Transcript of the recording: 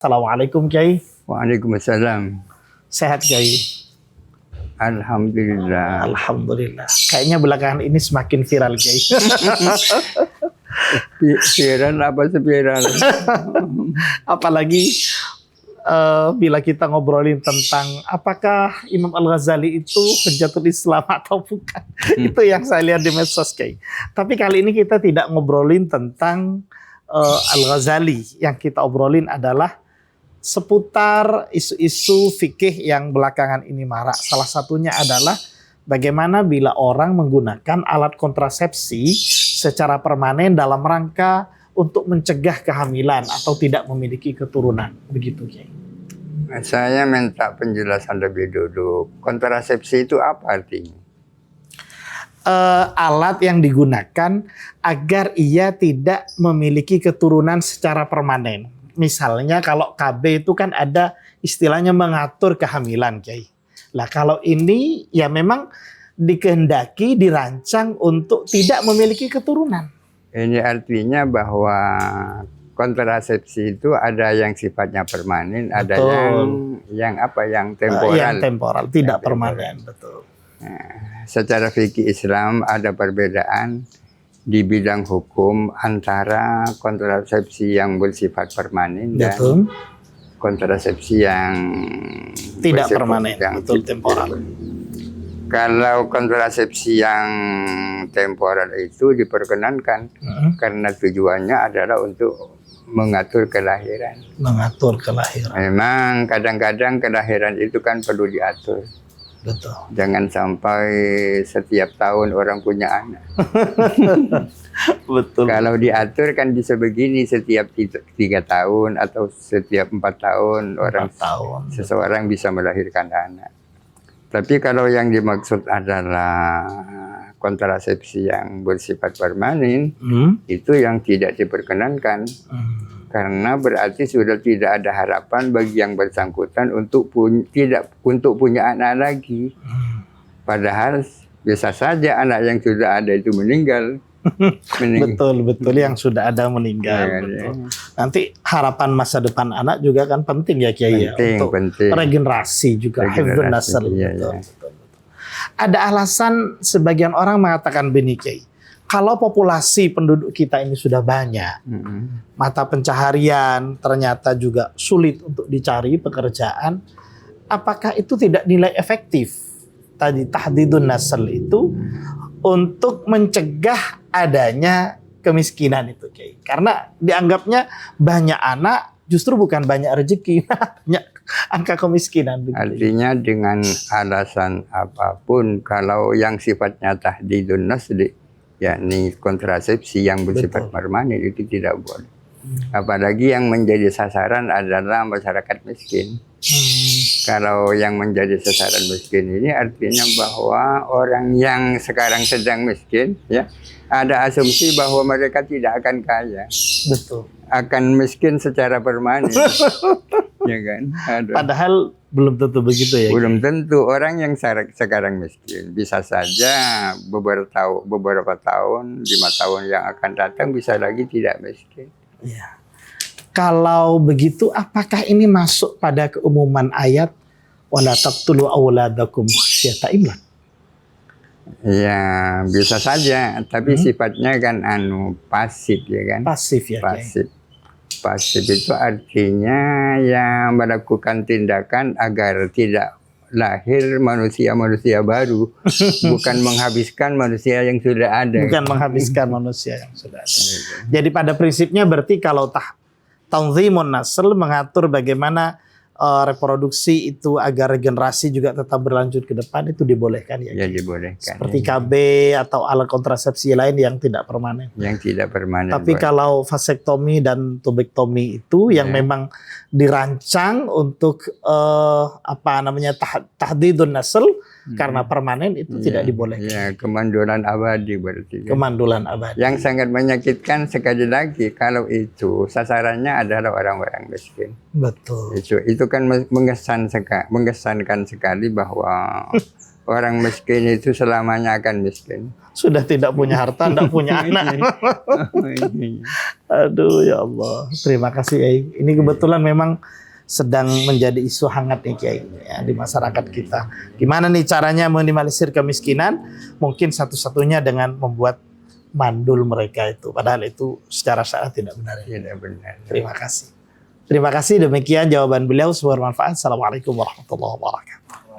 Assalamualaikum Kiai. Waalaikumsalam. Sehat Kiai? Alhamdulillah. Alhamdulillah. Kayaknya belakangan ini semakin viral Kiai. Viral apa spiral? Apalagi bila kita ngobrolin tentang apakah Imam Al-Ghazali itu Hujjatul Islam atau bukan. Itu yang saya lihat di medsos Kiai. Tapi kali ini kita tidak ngobrolin tentang Al-Ghazali. Yang kita obrolin adalah seputar isu-isu fikih yang belakangan ini marak. Salah satunya adalah bagaimana bila orang menggunakan alat kontrasepsi secara permanen dalam rangka untuk mencegah kehamilan atau tidak memiliki keturunan. Begitu, Kiai. Saya minta penjelasan lebih dulu. Kontrasepsi itu apa artinya? Alat yang digunakan agar ia tidak memiliki keturunan secara permanen. Misalnya kalau KB itu kan ada istilahnya mengatur kehamilan, Kiai. Lah kalau ini ya memang dikehendaki, dirancang untuk tidak memiliki keturunan. Ini artinya bahwa kontrasepsi itu ada yang sifatnya permanen, ada yang temporal. Yang temporal, tidak permanen, betul. Nah, secara fikih Islam ada perbedaan di bidang hukum antara kontrasepsi yang bersifat permanen dan kontrasepsi yang tidak permanen, betul, temporal. Kalau kontrasepsi yang temporal itu diperkenankan karena tujuannya adalah untuk mengatur kelahiran. Mengatur kelahiran. Memang kadang-kadang kelahiran itu kan perlu diatur. Betul. Jangan sampai setiap tahun orang punya anak. Betul. Kalau diatur kan bisa begini, setiap 3 tahun atau setiap 4 tahun seseorang bisa melahirkan anak. Tapi kalau yang dimaksud adalah kontrasepsi yang bersifat permanen, itu yang tidak diperkenankan. Karena berarti sudah tidak ada harapan bagi yang bersangkutan untuk punya anak lagi. Padahal bisa saja anak yang sudah ada itu meninggal. Betul yang sudah ada meninggal. Betul. Nanti harapan masa depan anak juga kan penting ya Kiai, untuk regenerasi juga. Betul. Ada alasan sebagian orang mengatakan begini Kiai. Kalau populasi penduduk kita ini sudah banyak, mata pencaharian ternyata juga sulit untuk dicari pekerjaan, apakah itu tidak nilai efektif tadi tahdidun nasl itu untuk mencegah adanya kemiskinan itu, Kiai? Karena dianggapnya banyak anak justru bukan banyak rezeki, banyak angka kemiskinan. Begitu. Artinya dengan alasan apapun, kalau yang sifatnya tahdidun nasl, yakni kontrasepsi yang bersifat permanen itu tidak boleh. Apalagi yang menjadi sasaran adalah masyarakat miskin. Kalau yang menjadi sasaran miskin ini artinya bahwa orang yang sekarang sedang miskin, ya, ada asumsi bahwa mereka tidak akan kaya. Betul. Akan miskin secara permanen. Ya kan? Padahal belum tentu begitu ya. Belum tentu. Orang yang sekarang miskin bisa saja beberapa tahun, 5 tahun yang akan datang bisa lagi tidak miskin. Ya. Kalau begitu, apakah ini masuk pada keumuman ayat wala taqtulu auladakum khasyata imlaq? Ya, bisa saja, tapi sifatnya kan pasif ya kan? Pasif ya. Pasif. Pasif itu artinya yang melakukan tindakan agar tidak lahir manusia-manusia baru, bukan menghabiskan manusia yang sudah ada. Bukan menghabiskan manusia yang sudah ada. Jadi pada prinsipnya berarti kalau tanzimun nasl mengatur bagaimana reproduksi itu agar regenerasi juga tetap berlanjut ke depan, itu dibolehkan ya? Ya dibolehkan. Seperti KB atau alat kontrasepsi lain yang tidak permanen. Yang tidak permanen. Tapi kalau vasektomi dan tubektomi itu yang memang dirancang untuk tahdidun nasl karena permanen itu tidak dibolehkan. Ya, kemandulan abadi berarti. Kemandulan abadi. Yang sangat menyakitkan sekali lagi kalau itu sasarannya adalah orang-orang miskin. Betul. Itu kan mengesankan sekali bahwa orang miskin itu selamanya akan miskin. Sudah tidak punya harta, tidak punya anak. Aduh ya Allah. Terima kasih Kiai. Ini kebetulan memang sedang menjadi isu hangat nih Kiai ya, di masyarakat kita. Gimana nih caranya minimalisir kemiskinan? Mungkin satu-satunya dengan membuat mandul mereka itu. Padahal itu secara syariat tidak benar. Tidak benar. Terima kasih. Terima kasih, demikian jawaban beliau, semoga bermanfaat. Assalamualaikum warahmatullahi wabarakatuh.